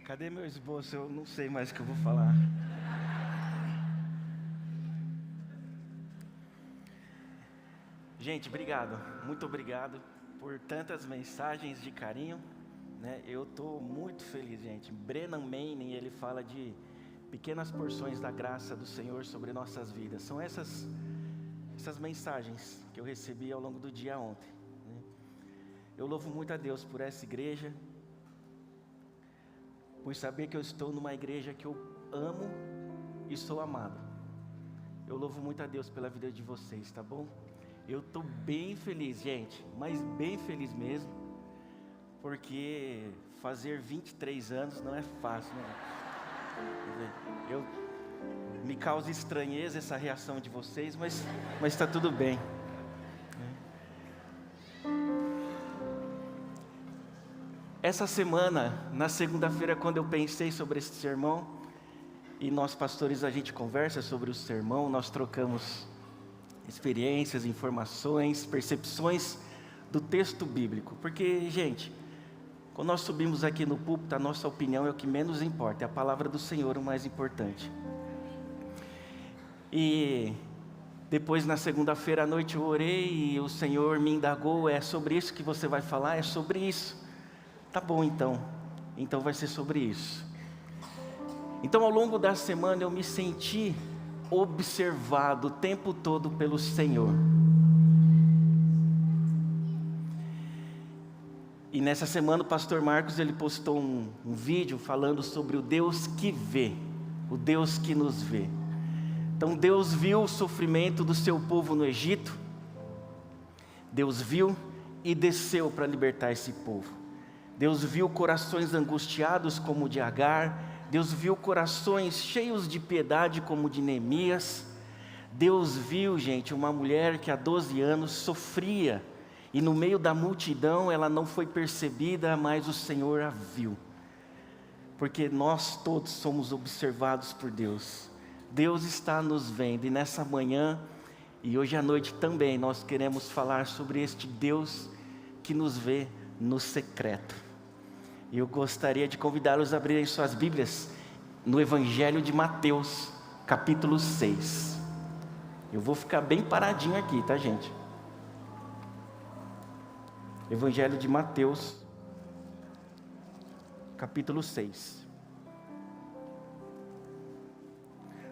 Cadê meu esboço? Eu não sei mais o que eu vou falar. Gente, obrigado. Muito obrigado por tantas mensagens de carinho, né? Eu estou muito feliz, gente. Brennan Manning, ele fala de pequenas porções da graça do Senhor sobre nossas vidas. São essas mensagens que eu recebi ao longo do dia ontem, né? Eu louvo muito a Deus por essa igreja, por saber que eu estou numa igreja que eu amo e sou amado. Eu louvo muito a Deus pela vida de vocês, tá bom? Eu estou bem feliz, gente, mas bem feliz mesmo, porque fazer 23 anos não é fácil, né? Me causa estranheza essa reação de vocês, mas está tudo bem. Essa semana, na segunda-feira, quando eu pensei sobre esse sermão, e nós pastores a gente conversa sobre o sermão, nós trocamos experiências, informações, percepções do texto bíblico. Porque, gente, quando nós subimos aqui no púlpito, a nossa opinião é o que menos importa, é a palavra do Senhor o mais importante. E depois, na segunda-feira à noite, eu orei e o Senhor me indagou: é sobre isso que você vai falar? É sobre isso. Tá bom, então vai ser sobre isso. Então, ao longo da semana, eu me senti observado o tempo todo pelo Senhor. E nessa semana o pastor Marcos, ele postou um vídeo falando sobre o Deus que vê, o Deus que nos vê. Então Deus viu o sofrimento do seu povo no Egito, Deus viu e desceu para libertar esse povo. Deus viu corações angustiados como o de Agar, Deus viu corações cheios de piedade como o de Neemias. Deus viu, gente, uma mulher que há 12 anos sofria, e no meio da multidão ela não foi percebida, mas o Senhor a viu. Porque nós todos somos observados por Deus. Deus está nos vendo, e nessa manhã e hoje à noite também nós queremos falar sobre este Deus que nos vê no secreto. E eu gostaria de convidá-los a abrirem suas Bíblias no Evangelho de Mateus, capítulo 6. Eu vou ficar bem paradinho aqui, tá, gente? Evangelho de Mateus, capítulo 6.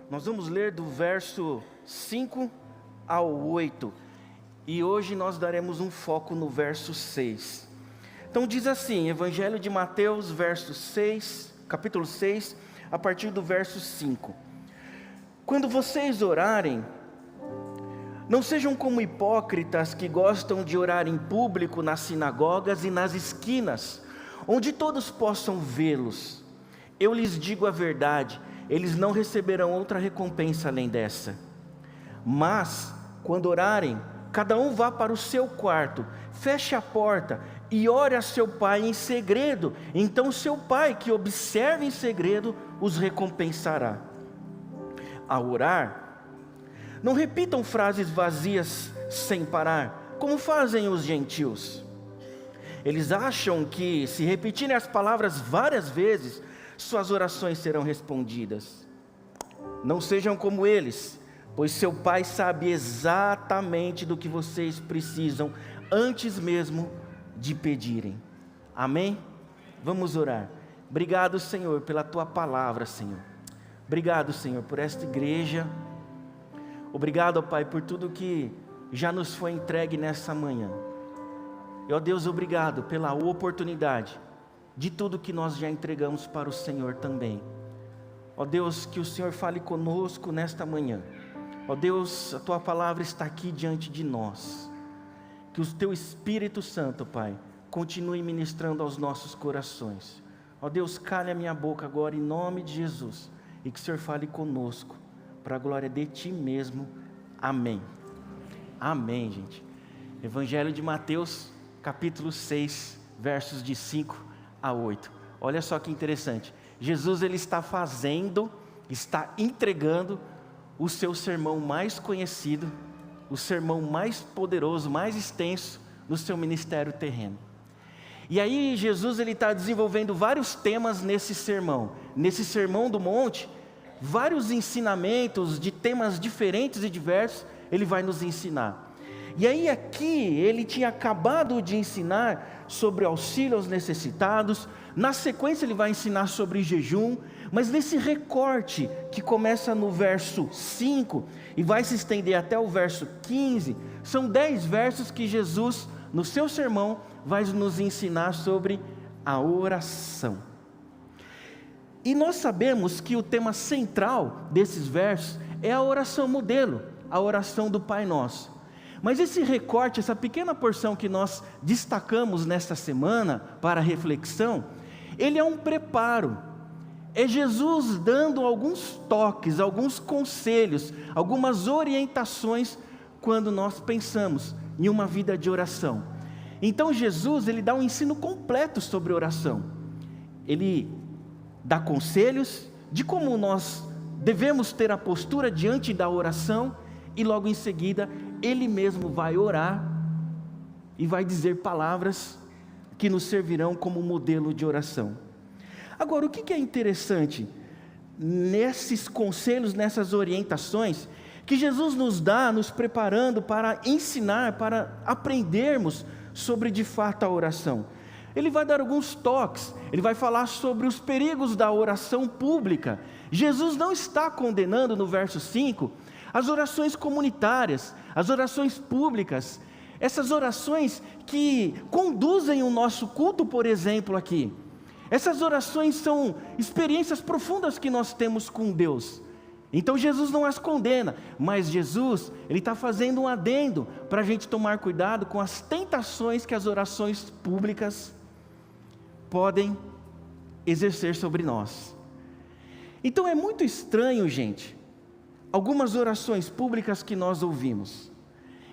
Nós vamos ler do verso 5 ao 8. E hoje nós daremos um foco no verso 6. Então diz assim, Evangelho de Mateus, verso 6, capítulo 6, a partir do verso 5. Quando vocês orarem, não sejam como hipócritas que gostam de orar em público nas sinagogas e nas esquinas, onde todos possam vê-los. Eu lhes digo a verdade, eles não receberão outra recompensa além dessa. Mas, quando orarem, cada um vá para o seu quarto, feche a porta e ore a seu pai em segredo. Então seu pai, que observa em segredo, os recompensará. Ao orar, não repitam frases vazias sem parar, como fazem os gentios. Eles acham que, se repetirem as palavras várias vezes, suas orações serão respondidas. Não sejam como eles, pois seu pai sabe exatamente do que vocês precisam, antes mesmo de pedirem. Amém? Vamos orar. Obrigado, Senhor, pela tua palavra, Senhor. Obrigado, Senhor, por esta igreja. Obrigado, ó Pai, por tudo que já nos foi entregue nessa manhã. E, ó Deus, obrigado pela oportunidade de tudo que nós já entregamos para o Senhor também. Ó Deus, que o Senhor fale conosco nesta manhã. Ó Deus, a tua palavra está aqui diante de nós. Que o teu Espírito Santo, Pai, continue ministrando aos nossos corações. Ó Deus, cale a minha boca agora em nome de Jesus, e que o Senhor fale conosco, para a glória de ti mesmo. Amém. Amém, gente. Evangelho de Mateus, capítulo 6, versos de 5 a 8. Olha só que interessante. Jesus, ele está entregando o seu sermão mais conhecido, o sermão mais poderoso, mais extenso no seu ministério terreno. E aí Jesus está desenvolvendo vários temas nesse sermão do monte, vários ensinamentos de temas diferentes e diversos, ele vai nos ensinar. E aí aqui ele tinha acabado de ensinar sobre auxílio aos necessitados, na sequência ele vai ensinar sobre jejum, mas nesse recorte que começa no verso 5 e vai se estender até o verso 15, são 10 versos que Jesus, no seu sermão, vai nos ensinar sobre a oração. E nós sabemos que o tema central desses versos é a oração modelo, a oração do Pai Nosso. Mas esse recorte, essa pequena porção que nós destacamos nesta semana para reflexão, ele é um preparo. É Jesus dando alguns toques, alguns conselhos, algumas orientações quando nós pensamos em uma vida de oração. Então Jesus, ele dá um ensino completo sobre oração. Ele dá conselhos de como nós devemos ter a postura diante da oração e logo em seguida ele mesmo vai orar e vai dizer palavras que nos servirão como modelo de oração. Agora, o que é interessante nesses conselhos, nessas orientações que Jesus nos dá, nos preparando para ensinar, para aprendermos sobre de fato a oração? Ele vai dar alguns toques, ele vai falar sobre os perigos da oração pública. Jesus não está condenando no verso 5 as orações comunitárias, as orações públicas, essas orações que conduzem o nosso culto, por exemplo, aqui. Essas orações são experiências profundas que nós temos com Deus. Então Jesus não as condena, mas Jesus, ele está fazendo um adendo para a gente tomar cuidado com as tentações que as orações públicas podem exercer sobre nós. Então é muito estranho, gente, algumas orações públicas que nós ouvimos.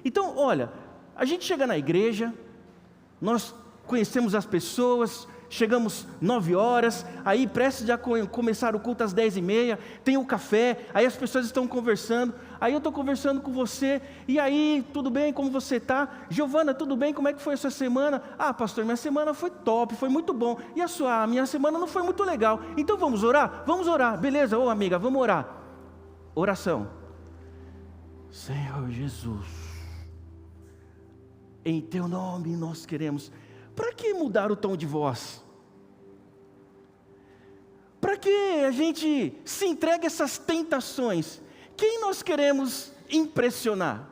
Então, olha, a gente chega na igreja, nós conhecemos as pessoas, chegamos 9 horas, aí prestes a começar o culto às 10h30, tem o café, aí as pessoas estão conversando, aí eu estou conversando com você, e aí, tudo bem, como você está? Giovana, tudo bem, como é que foi a sua semana? Ah, pastor, minha semana foi top, foi muito bom, e a sua? A minha semana não foi muito legal, então vamos orar? Vamos orar, beleza, ô amiga, vamos orar. Oração. Senhor Jesus, em teu nome nós queremos. Para que mudar o tom de voz? Para que a gente se entregue a essas tentações? Quem nós queremos impressionar?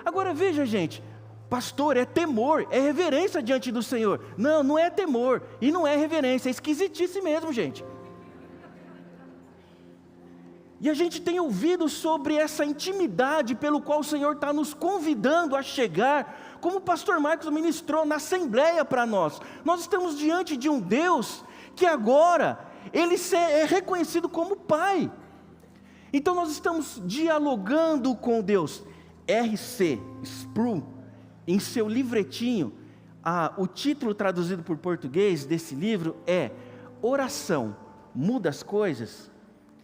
Agora veja, gente, pastor, é temor, é reverência diante do Senhor. Não, não é temor e não é reverência, é esquisitice mesmo, gente. E a gente tem ouvido sobre essa intimidade pelo qual o Senhor está nos convidando a chegar, como o pastor Marcos ministrou na assembleia para nós. Nós estamos diante de um Deus que agora, Ele é reconhecido como Pai. Então nós estamos dialogando com Deus. R.C. Sproul, em seu livretinho, o título traduzido por português desse livro é Oração Muda as Coisas.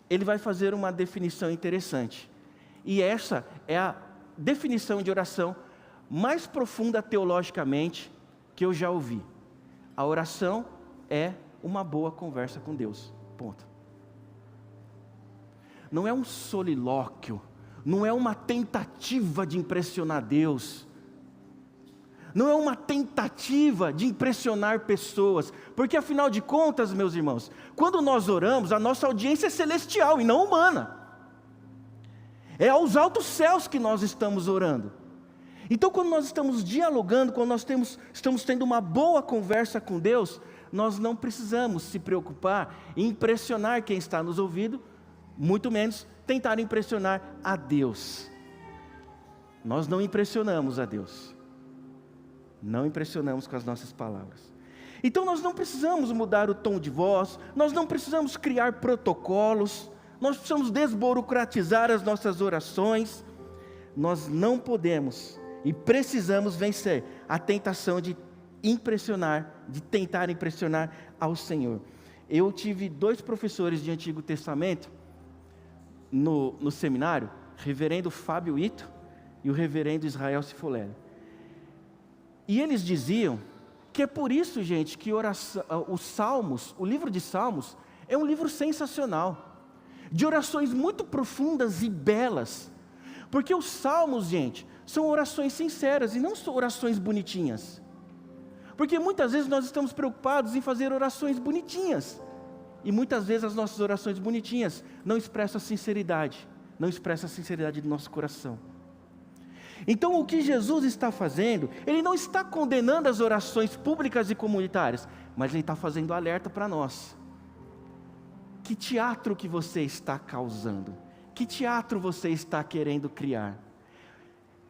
Ele vai fazer uma definição interessante. E essa é a definição de oração mais profunda teologicamente que eu já ouvi. A oração é uma boa conversa com Deus. Ponto. Não é um solilóquio, não é uma tentativa de impressionar Deus. Não é uma tentativa de impressionar pessoas, porque afinal de contas, meus irmãos, quando nós oramos, a nossa audiência é celestial e não humana. É aos altos céus que nós estamos orando. Então, quando nós estamos dialogando, quando nós estamos tendo uma boa conversa com Deus, nós não precisamos se preocupar em impressionar quem está nos ouvindo, muito menos tentar impressionar a Deus. Nós não impressionamos a Deus. Não impressionamos com as nossas palavras. Então nós não precisamos mudar o tom de voz, nós não precisamos criar protocolos, nós precisamos desburocratizar as nossas orações. Nós não podemos e precisamos vencer a tentação de impressionar, de tentar impressionar ao Senhor. Eu tive 2 professores de Antigo Testamento no seminário, reverendo Fábio Ito e o reverendo Israel Cifolelli. E eles diziam que é por isso, gente, que os Salmos, o livro de Salmos, é um livro sensacional, de orações muito profundas e belas, porque os Salmos, gente, são orações sinceras e não são orações bonitinhas, porque muitas vezes nós estamos preocupados em fazer orações bonitinhas, e muitas vezes as nossas orações bonitinhas não expressam a sinceridade, do nosso coração. Então o que Jesus está fazendo, Ele não está condenando as orações públicas e comunitárias, mas Ele está fazendo alerta para nós. Que teatro que você está causando? Que teatro você está querendo criar?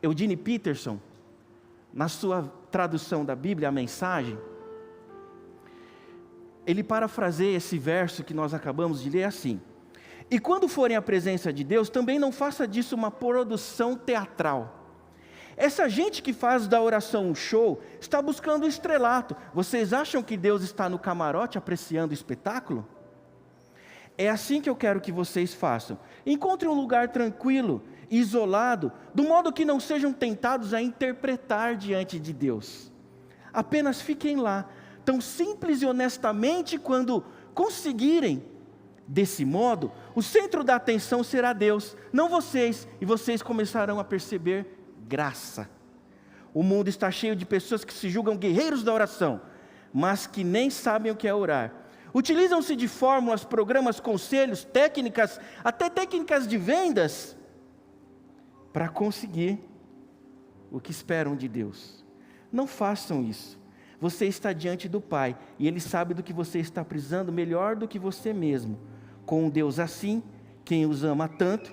Eugene Peterson, na sua tradução da Bíblia, a Mensagem, ele parafraseia esse verso que nós acabamos de ler assim: e quando forem à presença de Deus, também não faça disso uma produção teatral. Essa gente que faz da oração um show, está buscando o estrelato. Vocês acham que Deus está no camarote apreciando o espetáculo? É assim que eu quero que vocês façam. Encontrem um lugar tranquilo, isolado, do modo que não sejam tentados a interpretar diante de Deus. Apenas fiquem lá, tão simples e honestamente quando conseguirem. Desse modo, o centro da atenção será Deus, não vocês, e vocês começarão a perceber graça. O mundo está cheio de pessoas que se julgam guerreiros da oração, mas que nem sabem o que é orar. Utilizam-se de fórmulas, programas, conselhos, técnicas, até técnicas de vendas, para conseguir o que esperam de Deus. Não façam isso. Você está diante do Pai, e Ele sabe do que você está precisando melhor do que você mesmo. Com um Deus assim, quem os ama tanto,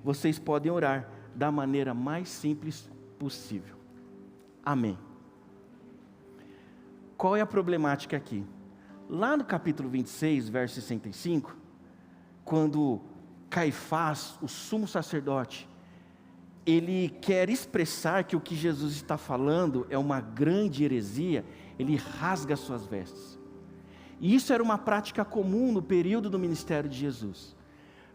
vocês podem orar da maneira mais simples possível. Amém. Qual é a problemática aqui? Lá no capítulo 26, verso 65, quando Caifás, o sumo sacerdote, ele quer expressar que o que Jesus está falando é uma grande heresia, ele rasga suas vestes. E isso era uma prática comum no período do ministério de Jesus.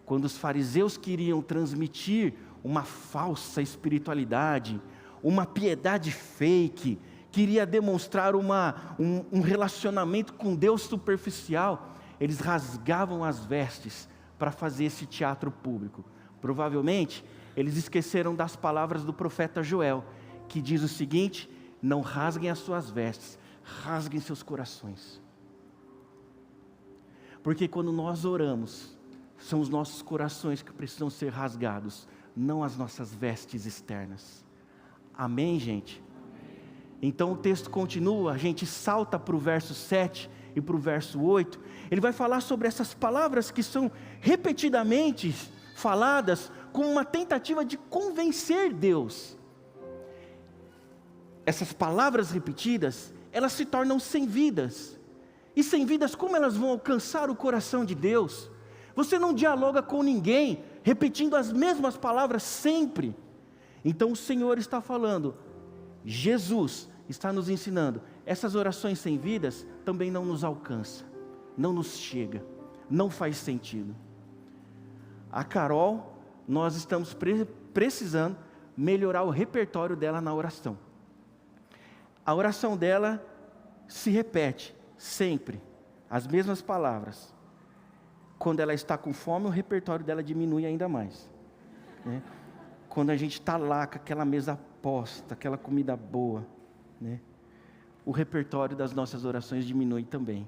Quando os fariseus queriam transmitir uma falsa espiritualidade, uma piedade fake, queria demonstrar um relacionamento com Deus superficial, eles rasgavam as vestes para fazer esse teatro público. Provavelmente, eles esqueceram das palavras do profeta Joel, que diz o seguinte: não rasguem as suas vestes, rasguem seus corações. Porque quando nós oramos, são os nossos corações que precisam ser rasgados, não as nossas vestes externas. Amém, gente? Amém. Então o texto continua, a gente salta para o verso 7 e para o verso 8. Ele vai falar sobre essas palavras que são repetidamente faladas com uma tentativa de convencer Deus. Essas palavras repetidas, elas se tornam sem vidas. E sem vidas, como elas vão alcançar o coração de Deus? Você não dialoga com ninguém, repetindo as mesmas palavras sempre. Então o Senhor está falando, Jesus está nos ensinando, essas orações sem vidas também não nos alcançam, não nos chega, não faz sentido. A Carol, nós estamos precisando melhorar o repertório dela na oração. A oração dela se repete sempre as mesmas palavras. Quando ela está com fome, o repertório dela diminui ainda mais, né? Quando a gente está lá com aquela mesa posta, aquela comida boa, né? O repertório das nossas orações diminui também.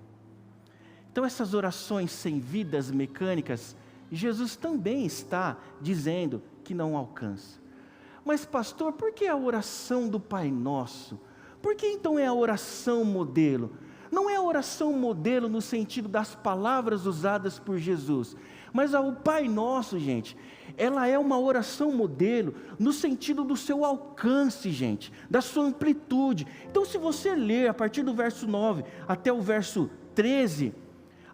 Então essas orações sem vidas mecânicas, Jesus também está dizendo que não alcança. Mas pastor, por que a oração do Pai Nosso? Por que então é a oração modelo? Não é a oração modelo no sentido das palavras usadas por Jesus, mas o Pai Nosso, gente, ela é uma oração modelo no sentido do seu alcance, gente, da sua amplitude. Então se você ler a partir do verso 9 até o verso 13,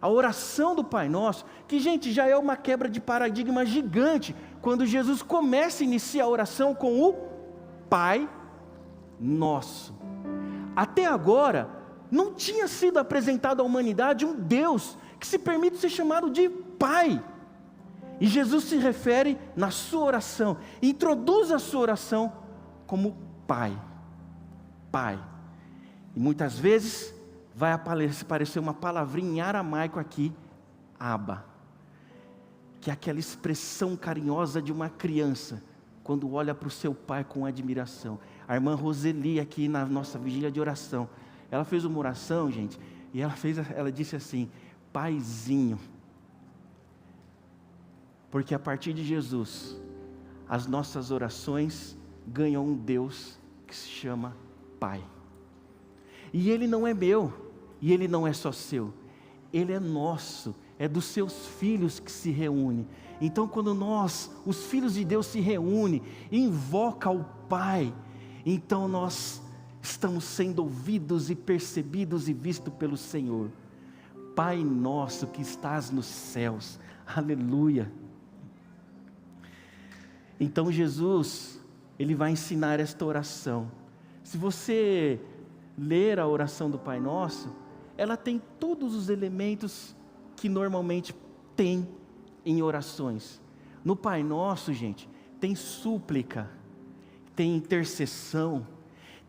a oração do Pai Nosso, que gente, já é uma quebra de paradigma gigante, quando Jesus começa a iniciar a oração com o Pai Nosso. Até agora, não tinha sido apresentado à humanidade um Deus que se permite ser chamado de Pai. E Jesus se refere na sua oração, introduz a sua oração como Pai. Pai. E muitas vezes vai aparecer uma palavrinha em aramaico aqui, Abba, que é aquela expressão carinhosa de uma criança, quando olha para o seu pai com admiração. A irmã Roseli, aqui na nossa vigília de oração, ela fez uma oração, gente, e ela disse assim, Paizinho. Porque a partir de Jesus, as nossas orações ganham um Deus que se chama Pai. E Ele não é meu, e Ele não é só seu, Ele é nosso, é dos seus filhos que se reúne. Então quando nós, os filhos de Deus se reúnem, e invoca o Pai, então nós estamos sendo ouvidos e percebidos e vistos pelo Senhor. Pai nosso que estás nos céus, aleluia. Então Jesus, Ele vai ensinar esta oração. Se você ler a oração do Pai Nosso, ela tem todos os elementos que normalmente tem em orações. No Pai Nosso, gente, tem súplica, tem intercessão,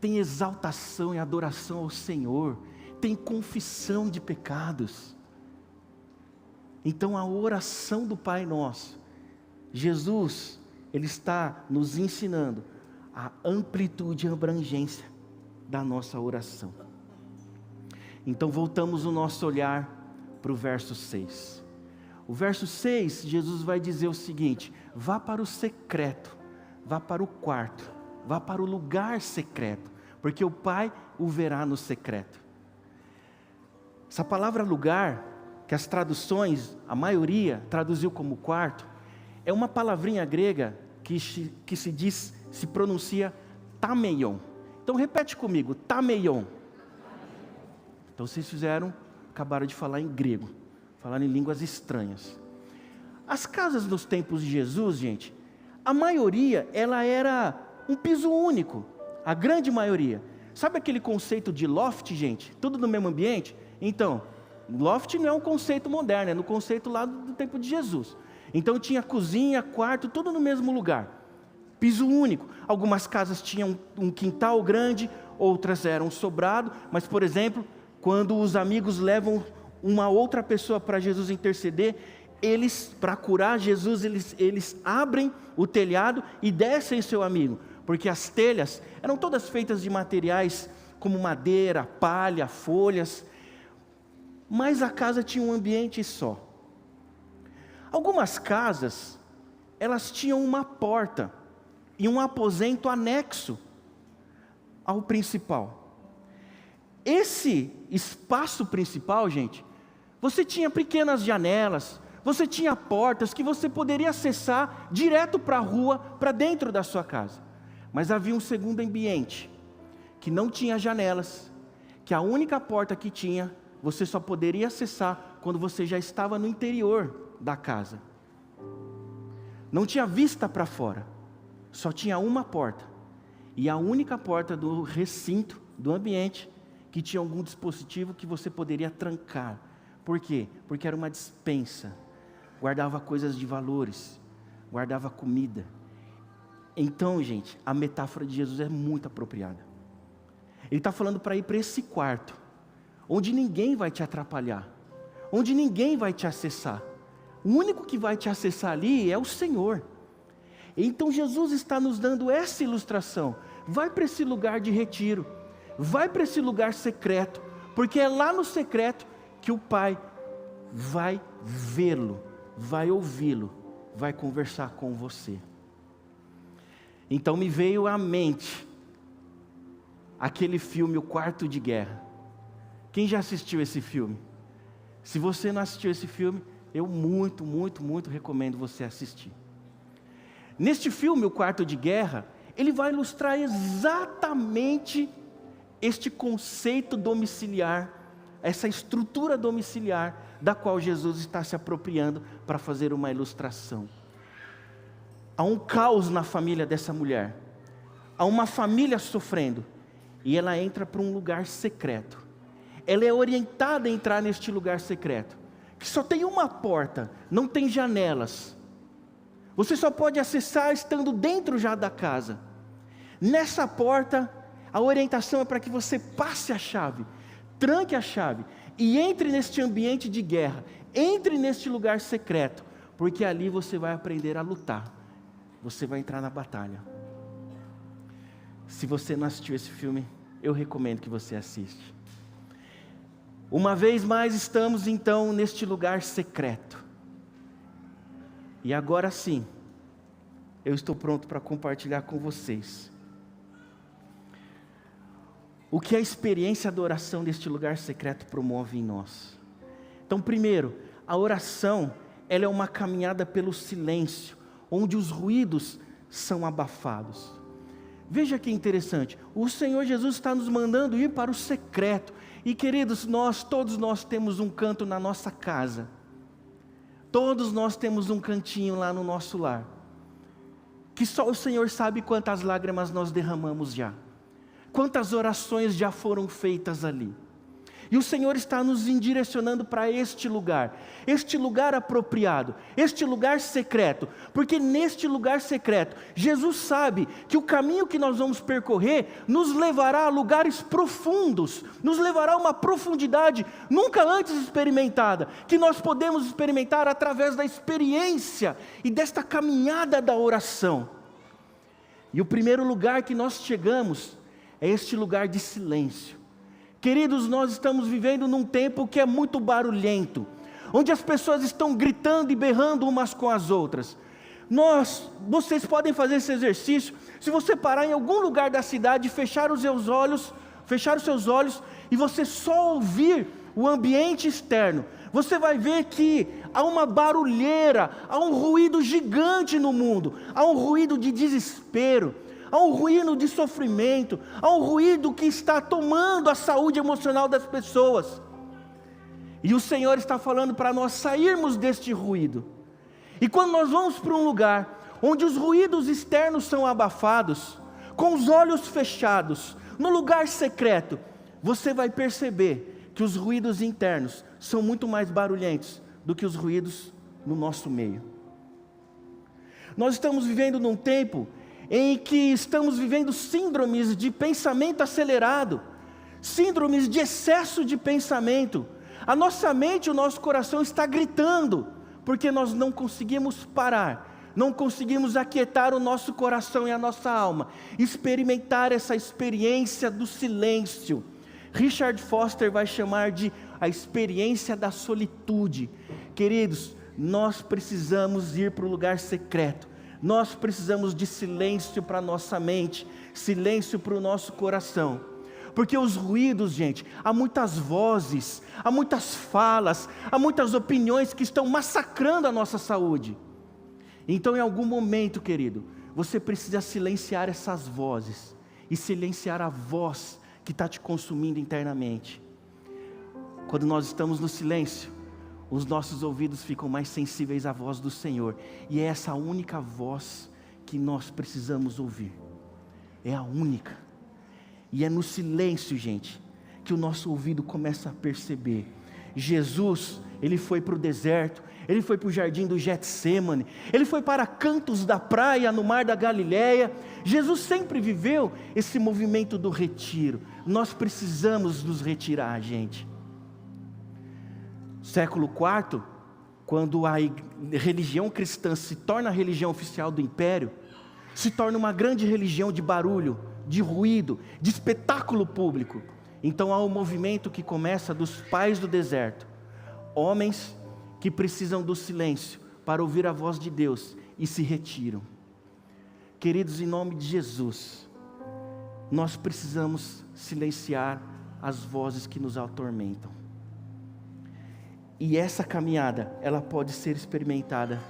tem exaltação e adoração ao Senhor, tem confissão de pecados. Então a oração do Pai Nosso, Jesus, Ele está nos ensinando a amplitude e abrangência da nossa oração. Então voltamos o nosso olhar para o verso 6. O verso 6, Jesus vai dizer o seguinte: vá para o secreto, vá para o quarto, vá para o lugar secreto, porque o Pai o verá no secreto. Essa palavra lugar, que as traduções, a maioria traduziu como quarto, é uma palavrinha grega que se pronuncia tameion. Então repete comigo, tameion. Então vocês acabaram de falar em grego, falaram em línguas estranhas. As casas dos tempos de Jesus, gente, a maioria, ela era um piso único, a grande maioria. Sabe aquele conceito de loft, gente? Tudo no mesmo ambiente? Então, loft não é um conceito moderno, é no conceito lá do tempo de Jesus. Então tinha cozinha, quarto, tudo no mesmo lugar. Piso único. Algumas casas tinham um quintal grande, outras eram sobrado, mas por exemplo, quando os amigos levam uma outra pessoa para Jesus interceder, eles, para curar Jesus, eles abrem o telhado e descem seu amigo, porque as telhas eram todas feitas de materiais como madeira, palha, folhas, mas a casa tinha um ambiente só. Algumas casas, elas tinham uma porta e um aposento anexo ao principal. Esse espaço principal, gente, você tinha pequenas janelas, você tinha portas que você poderia acessar direto para a rua, para dentro da sua casa. Mas havia um segundo ambiente, que não tinha janelas, que a única porta que tinha, você só poderia acessar quando você já estava no interior da casa. Não tinha vista para fora, só tinha uma porta, e a única porta do recinto, do ambiente, que tinha algum dispositivo que você poderia trancar. Por quê? Porque era uma despensa, guardava coisas de valores, guardava comida. Então, gente, a metáfora de Jesus é muito apropriada. Ele está falando para ir para esse quarto, onde ninguém vai te atrapalhar, onde ninguém vai te acessar. O único que vai te acessar ali é o Senhor. Então Jesus está nos dando essa ilustração. Vai para esse lugar de retiro, vai para esse lugar secreto, porque é lá no secreto que o Pai vai vê-lo, vai ouvi-lo, vai conversar com você. Então me veio à mente aquele filme, O Quarto de Guerra. Quem já assistiu esse filme? Se você não assistiu esse filme, eu muito recomendo você assistir. Neste filme, O Quarto de Guerra, ele vai ilustrar exatamente este conceito domiciliar, essa estrutura domiciliar, da qual Jesus está se apropriando para fazer uma ilustração. Há um caos na família dessa mulher, há uma família sofrendo, e ela entra para um lugar secreto. Ela é orientada a entrar neste lugar secreto, que só tem uma porta, não tem janelas. Você só pode acessar estando dentro já da casa. Nessa porta, A orientação é para que você passe a chave, tranque a chave e entre neste ambiente de guerra, entre neste lugar secreto, porque ali você vai aprender a lutar, você vai entrar na batalha. Se você não assistiu esse filme, eu recomendo que você assista. Uma vez mais estamos então neste lugar secreto. E agora sim, eu estou pronto para compartilhar com vocês o que a experiência da oração deste lugar secreto promove em nós. Então, primeiro, a oração, ela é uma caminhada pelo silêncio, onde os ruídos são abafados. Veja que interessante, o Senhor Jesus está nos mandando ir para o secreto. E queridos, todos nós temos um canto na nossa casa. Todos nós temos um cantinho lá no nosso lar. Que só o Senhor sabe quantas lágrimas nós derramamos já. Quantas orações já foram feitas ali. E o Senhor está nos direcionando para este lugar apropriado, este lugar secreto, porque neste lugar secreto, Jesus sabe que o caminho que nós vamos percorrer nos levará a lugares profundos, nos levará a uma profundidade nunca antes experimentada, que nós podemos experimentar através da experiência e desta caminhada da oração. E o primeiro lugar que nós chegamos é este lugar de silêncio. Queridos, nós estamos vivendo num tempo que é muito barulhento, onde as pessoas estão gritando e berrando umas com as outras. Vocês podem fazer esse exercício, se você parar em algum lugar da cidade, fechar os seus olhos e você só ouvir o ambiente externo, você vai ver que há uma barulheira, há um ruído gigante no mundo, há um ruído de desespero, há um ruído de sofrimento, há um ruído que está tomando a saúde emocional das pessoas. E o Senhor está falando para nós sairmos deste ruído. E quando nós vamos para um lugar onde os ruídos externos são abafados, com os olhos fechados, no lugar secreto, você vai perceber que os ruídos internos são muito mais barulhentos do que os ruídos no nosso meio. Nós estamos vivendo num tempo em que estamos vivendo síndromes de pensamento acelerado, síndromes de excesso de pensamento. A nossa mente, o nosso coração está gritando, porque nós não conseguimos parar, não conseguimos aquietar o nosso coração e a nossa alma, experimentar essa experiência do silêncio. Richard Foster vai chamar de a experiência da solitude. Queridos, nós precisamos ir para o lugar secreto. Nós precisamos de silêncio para a nossa mente, silêncio para o nosso coração, porque os ruídos, gente, há muitas vozes, há muitas falas, há muitas opiniões que estão massacrando a nossa saúde. Então em algum momento, querido, você precisa silenciar essas vozes, e silenciar a voz que está te consumindo internamente. Quando nós estamos no silêncio, os nossos ouvidos ficam mais sensíveis à voz do Senhor, e é essa única voz que nós precisamos ouvir, é a única, e é no silêncio, gente, que o nosso ouvido começa a perceber. Jesus, ele foi para o deserto, ele foi para o jardim do Getsêmani, ele foi para cantos da praia no mar da Galileia. Jesus sempre viveu esse movimento do retiro. Nós precisamos nos retirar, gente. Século IV, quando a religião cristã se torna a religião oficial do império, se torna uma grande religião de barulho, de ruído, de espetáculo público. Então há um movimento que começa dos pais do deserto, homens que precisam do silêncio para ouvir a voz de Deus e se retiram. Queridos, em nome de Jesus, nós precisamos silenciar as vozes que nos atormentam. E essa caminhada, ela pode ser experimentada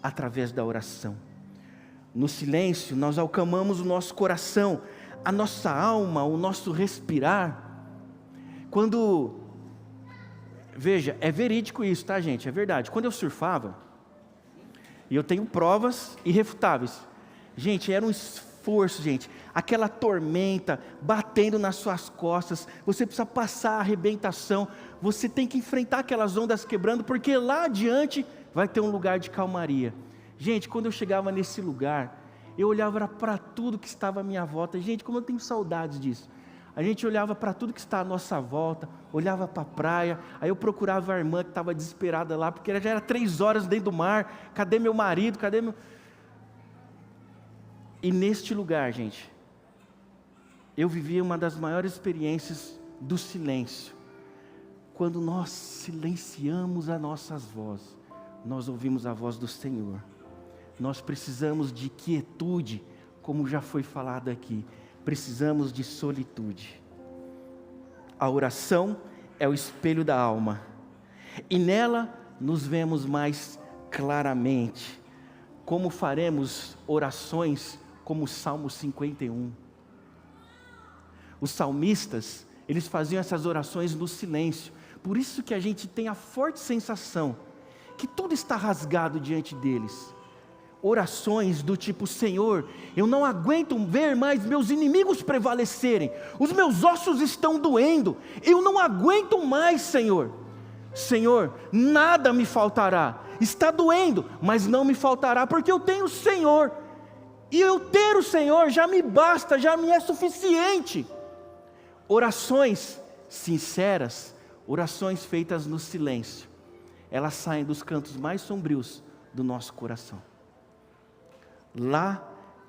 através da oração. No silêncio, nós acalmamos o nosso coração, a nossa alma, o nosso respirar. Veja, é verídico isso, tá, gente? É verdade. Quando eu surfava, e eu tenho provas irrefutáveis, gente, era um esforço, gente, aquela tormenta batendo nas suas costas, você precisa passar a arrebentação, você tem que enfrentar aquelas ondas quebrando, porque lá adiante vai ter um lugar de calmaria. Gente, quando eu chegava nesse lugar, eu olhava para tudo que estava à minha volta. Gente, como eu tenho saudades disso. A gente olhava para tudo que está à nossa volta, olhava para a praia, aí eu procurava a irmã que estava desesperada lá, porque já era 3 horas dentro do mar, cadê meu marido, cadê meu... E neste lugar, gente, eu vivi uma das maiores experiências do silêncio. Quando nós silenciamos as nossas vozes, nós ouvimos a voz do Senhor. Nós precisamos de quietude, como já foi falado aqui. Precisamos de solitude. A oração é o espelho da alma, e nela nos vemos mais claramente. Como faremos orações como o Salmo 51? Os salmistas, eles faziam essas orações no silêncio. Por isso que a gente tem a forte sensação que tudo está rasgado diante deles. Orações do tipo: Senhor, eu não aguento ver mais meus inimigos prevalecerem, os meus ossos estão doendo, eu não aguento mais, Senhor. Senhor, nada me faltará, está doendo, mas não me faltará, porque eu tenho o Senhor, e eu ter o Senhor já me basta, já me é suficiente. Orações sinceras, orações feitas no silêncio, elas saem dos cantos mais sombrios do nosso coração. Lá,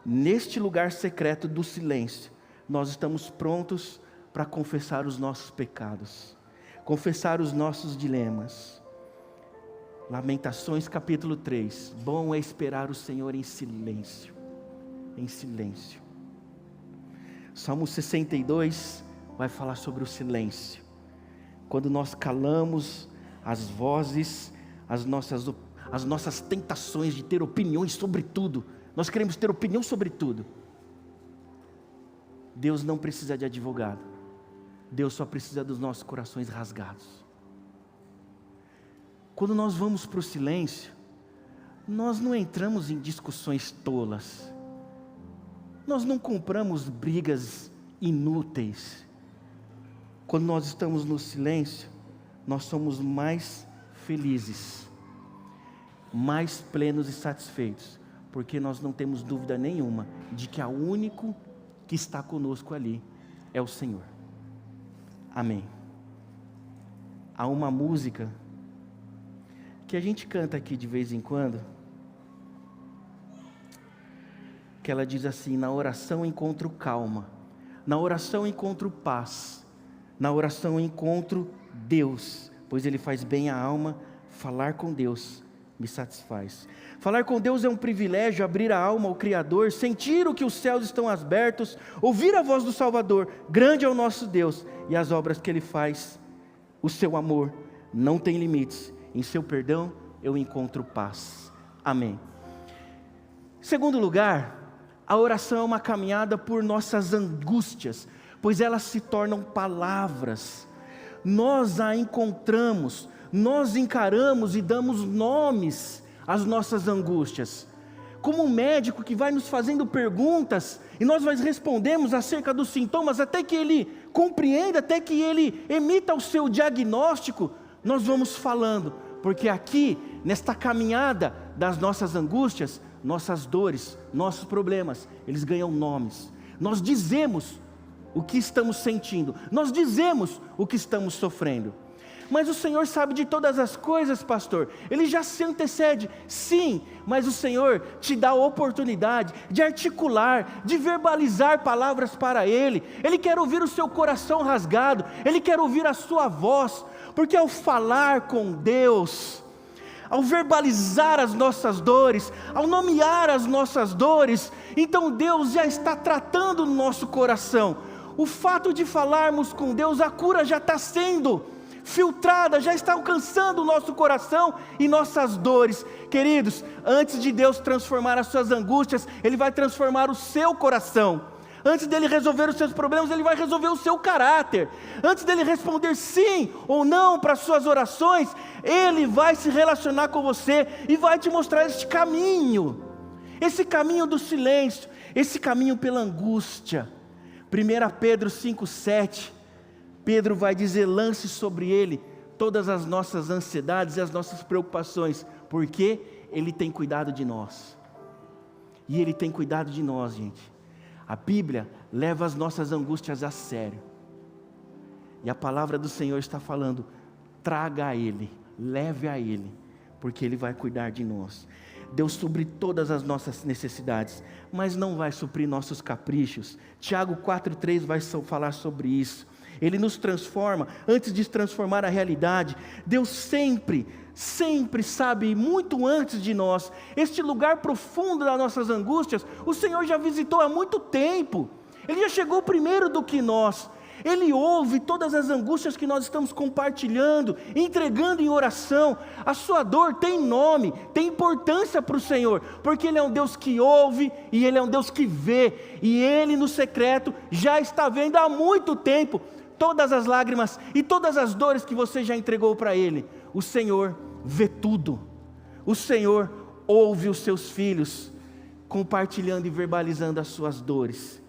neste lugar secreto do silêncio, nós estamos prontos para confessar os nossos pecados, confessar os nossos dilemas. Lamentações capítulo 3, bom é esperar o Senhor em silêncio, em silêncio. Salmo 62 vai falar sobre o silêncio, quando nós calamos as vozes, as nossas tentações de ter opiniões sobre tudo. Nós queremos ter opinião sobre tudo. Deus não precisa de advogado. Deus só precisa dos nossos corações rasgados. Quando nós vamos para o silêncio, nós não entramos em discussões tolas. Nós não compramos brigas inúteis. Quando nós estamos no silêncio, nós somos mais felizes, mais plenos e satisfeitos, porque nós não temos dúvida nenhuma de que o único que está conosco ali é o Senhor. Amém. Há uma música que a gente canta aqui de vez em quando, que ela diz assim: na oração encontro calma, na oração encontro paz, na oração encontro Deus, pois Ele faz bem à alma, falar com Deus me satisfaz. Falar com Deus é um privilégio, abrir a alma ao Criador, sentir o que os céus estão abertos, ouvir a voz do Salvador. Grande é o nosso Deus e as obras que Ele faz. O seu amor não tem limites, em seu perdão eu encontro paz. Amém. Segundo lugar, a oração é uma caminhada por nossas angústias, pois elas se tornam palavras. Nós a encontramos, nós encaramos e damos nomes às nossas angústias. Como um médico que vai nos fazendo perguntas, e nós respondemos acerca dos sintomas, até que ele compreenda, até que ele emita o seu diagnóstico, nós vamos falando, porque aqui, nesta caminhada das nossas angústias, nossas dores, nossos problemas, eles ganham nomes. Nós dizemos o que estamos sentindo, nós dizemos o que estamos sofrendo. Mas o Senhor sabe de todas as coisas, pastor. Ele já se antecede, sim, mas o Senhor te dá a oportunidade de articular, de verbalizar palavras para Ele. Ele quer ouvir o seu coração rasgado, Ele quer ouvir a sua voz, porque ao falar com Deus, ao verbalizar as nossas dores, ao nomear as nossas dores, então Deus já está tratando no nosso coração. O fato de falarmos com Deus, a cura já está sendo filtrada, já está alcançando o nosso coração e nossas dores. Queridos, antes de Deus transformar as suas angústias, Ele vai transformar o seu coração. Antes dele resolver os seus problemas, Ele vai resolver o seu caráter. Antes dele responder sim ou não para as suas orações, Ele vai se relacionar com você e vai te mostrar este caminho. Esse caminho do silêncio, esse caminho pela angústia. 1 Pedro 5,7, Pedro vai dizer: lance sobre Ele todas as nossas ansiedades e as nossas preocupações, porque Ele tem cuidado de nós. E Ele tem cuidado de nós, gente. A Bíblia leva as nossas angústias a sério. E a palavra do Senhor está falando, traga a Ele, leve a Ele, porque Ele vai cuidar de nós. Deus supre todas as nossas necessidades, mas não vai suprir nossos caprichos. Tiago 4,3 vai falar sobre isso. Ele nos transforma, antes de transformar a realidade. Deus sempre sabe, muito antes de nós, este lugar profundo das nossas angústias, o Senhor já visitou há muito tempo. Ele já chegou primeiro do que nós. Ele ouve todas as angústias que nós estamos compartilhando, entregando em oração. A sua dor tem nome, tem importância para o Senhor, porque Ele é um Deus que ouve e Ele é um Deus que vê. E Ele no secreto já está vendo há muito tempo todas as lágrimas e todas as dores que você já entregou para Ele. O Senhor vê tudo. O Senhor ouve os seus filhos compartilhando e verbalizando as suas dores.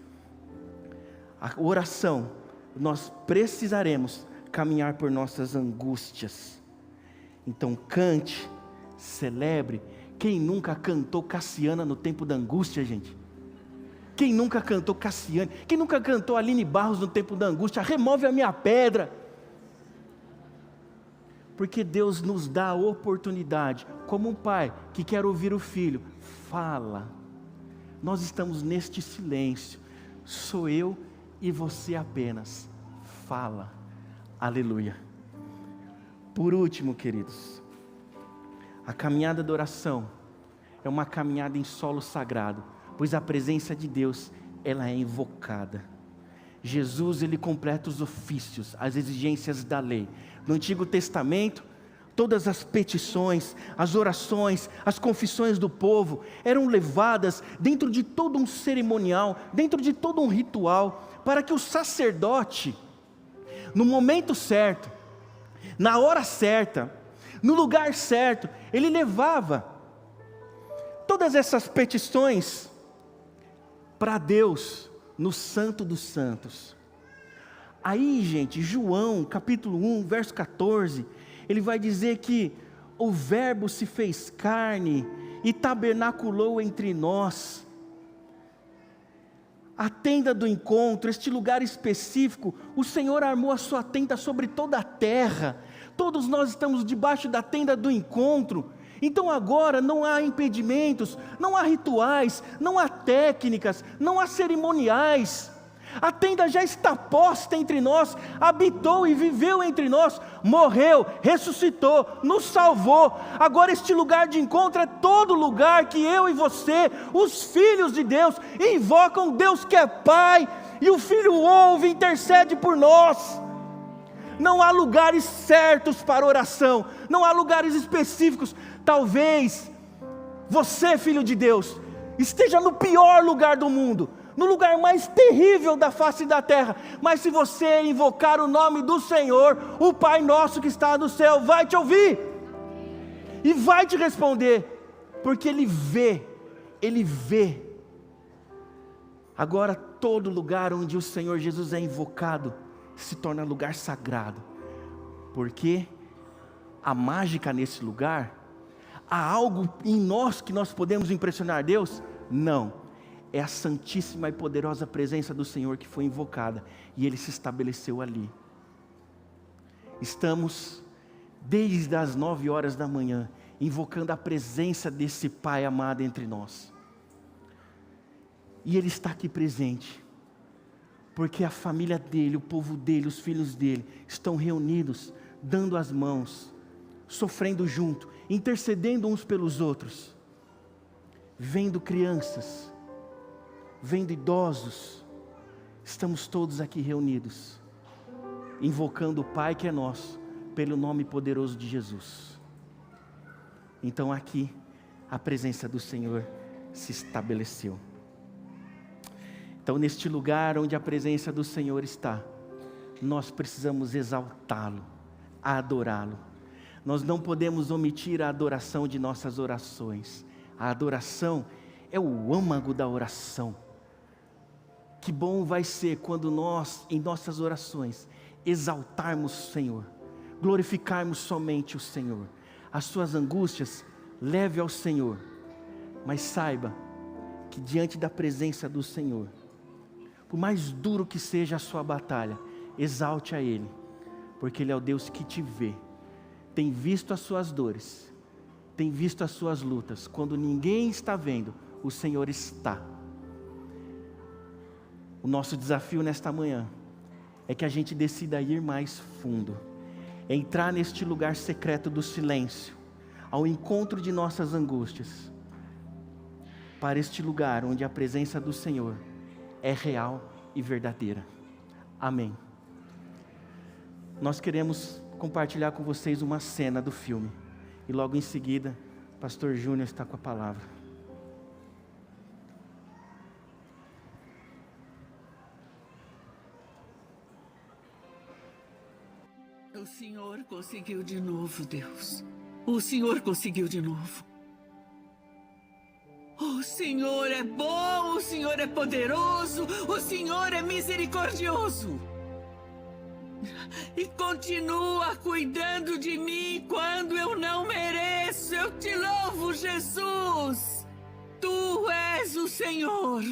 A oração, nós precisaremos caminhar por nossas angústias. Então cante, celebre. Quem nunca cantou Cassiana no tempo da angústia, gente? Quem nunca cantou Cassiane? Quem nunca cantou Aline Barros no tempo da angústia? Remove a minha pedra. Porque Deus nos dá a oportunidade, como um pai que quer ouvir o filho, fala. Nós estamos neste silêncio, sou eu e você apenas, fala, aleluia. Por último, queridos, a caminhada da oração é uma caminhada em solo sagrado, pois a presença de Deus, ela é invocada. Jesus, Ele completa os ofícios, as exigências da lei. No Antigo Testamento, todas as petições, as orações, as confissões do povo eram levadas dentro de todo um cerimonial, dentro de todo um ritual, para que o sacerdote, no momento certo, na hora certa, no lugar certo, ele levava todas essas petições para Deus, no Santo dos Santos. Aí, gente, João, capítulo 1, verso 14, ele vai dizer que o Verbo se fez carne e tabernaculou entre nós. A tenda do encontro, este lugar específico, o Senhor armou a sua tenda sobre toda a terra. Todos nós estamos debaixo da tenda do encontro. Então agora não há impedimentos, não há rituais, não há técnicas, não há cerimoniais. A tenda já está posta entre nós, habitou e viveu entre nós, morreu, ressuscitou, nos salvou. Agora este lugar de encontro é todo lugar que eu e você, os filhos de Deus, invocam Deus que é Pai, e o Filho ouve e intercede por nós. Não há lugares certos para oração, não há lugares específicos. Talvez você, filho de Deus, esteja no pior lugar do mundo, no lugar mais terrível da face da terra, mas se você invocar o nome do Senhor, o Pai nosso que está no céu vai te ouvir, e vai te responder, porque Ele vê. Agora todo lugar onde o Senhor Jesus é invocado, se torna lugar sagrado, porque a mágica nesse lugar, há algo em nós que nós podemos impressionar Deus? Não. É a santíssima e poderosa presença do Senhor que foi invocada, e Ele se estabeleceu ali. Estamos desde as 9 horas da manhã, invocando a presença desse Pai amado entre nós, e Ele está aqui presente, porque a família dEle, o povo dEle, os filhos dEle, estão reunidos, dando as mãos, sofrendo junto, intercedendo uns pelos outros, vendo crianças, vendo idosos, estamos todos aqui reunidos, invocando o Pai que é nosso, pelo nome poderoso de Jesus. Então aqui, a presença do Senhor se estabeleceu. Então neste lugar onde a presença do Senhor está, nós precisamos exaltá-lo, adorá-lo. Nós não podemos omitir a adoração de nossas orações. A adoração é o âmago da oração. Que bom vai ser quando nós, em nossas orações, exaltarmos o Senhor, glorificarmos somente o Senhor. As suas angústias, leve ao Senhor, mas saiba que diante da presença do Senhor, por mais duro que seja a sua batalha, exalte a Ele, porque Ele é o Deus que te vê, tem visto as suas dores, tem visto as suas lutas. Quando ninguém está vendo, o Senhor está. O nosso desafio nesta manhã é que a gente decida ir mais fundo, entrar neste lugar secreto do silêncio, ao encontro de nossas angústias, para este lugar onde a presença do Senhor é real e verdadeira. Amém. Nós queremos compartilhar com vocês uma cena do filme, e logo em seguida, o pastor Júnior está com a palavra. O Senhor conseguiu de novo, Deus. O Senhor conseguiu de novo. O Senhor é bom, o Senhor é poderoso, o Senhor é misericordioso. E continua cuidando de mim quando eu não mereço. Eu te louvo, Jesus. Tu és o Senhor.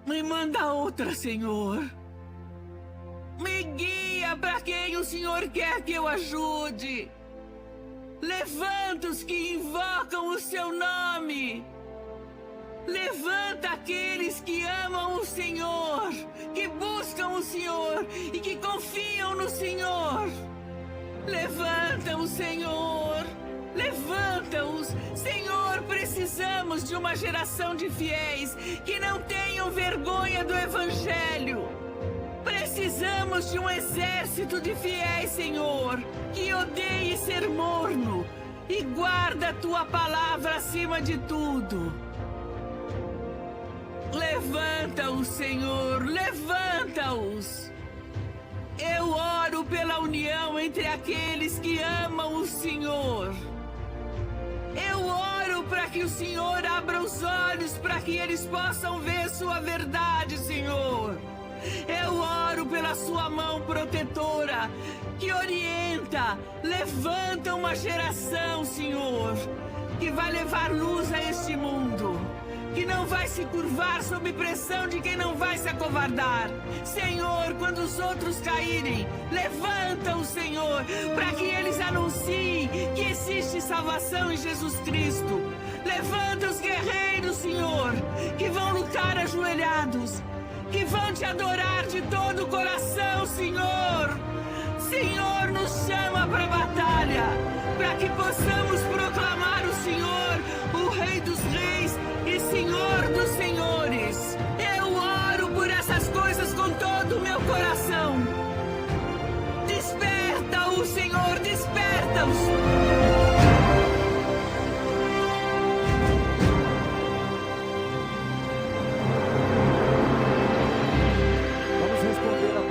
Me manda outra, Senhor. Me guia para quem o Senhor quer que eu ajude. Levanta os que invocam o seu nome. Levanta aqueles que amam o Senhor, que buscam o Senhor e que confiam no Senhor. Levanta-os, Senhor. Levanta-os. Senhor, precisamos de uma geração de fiéis que não tenham vergonha do Evangelho. Precisamos de um exército de fiéis, Senhor, que odeie ser morno e guarda a Tua palavra acima de tudo. Levanta-os, Senhor, levanta-os. Eu oro pela união entre aqueles que amam o Senhor. Eu oro para que o Senhor abra os olhos para que eles possam ver Sua verdade, Senhor. Eu oro pela Sua mão protetora, que orienta, levanta uma geração, Senhor, que vai levar luz a este mundo, que não vai se curvar sob pressão de quem não vai se acovardar. Senhor, quando os outros caírem, levanta-o, Senhor, para que eles anunciem que existe salvação em Jesus Cristo. Levanta os guerreiros, Senhor, que vão lutar ajoelhados, que vão Te adorar de todo o coração, Senhor. Senhor, nos chama para a batalha, para que possamos proclamar o Senhor, o Rei dos Reis e Senhor dos Senhores. Eu oro por essas coisas com todo o meu coração. Desperta-os, Senhor, desperta-os.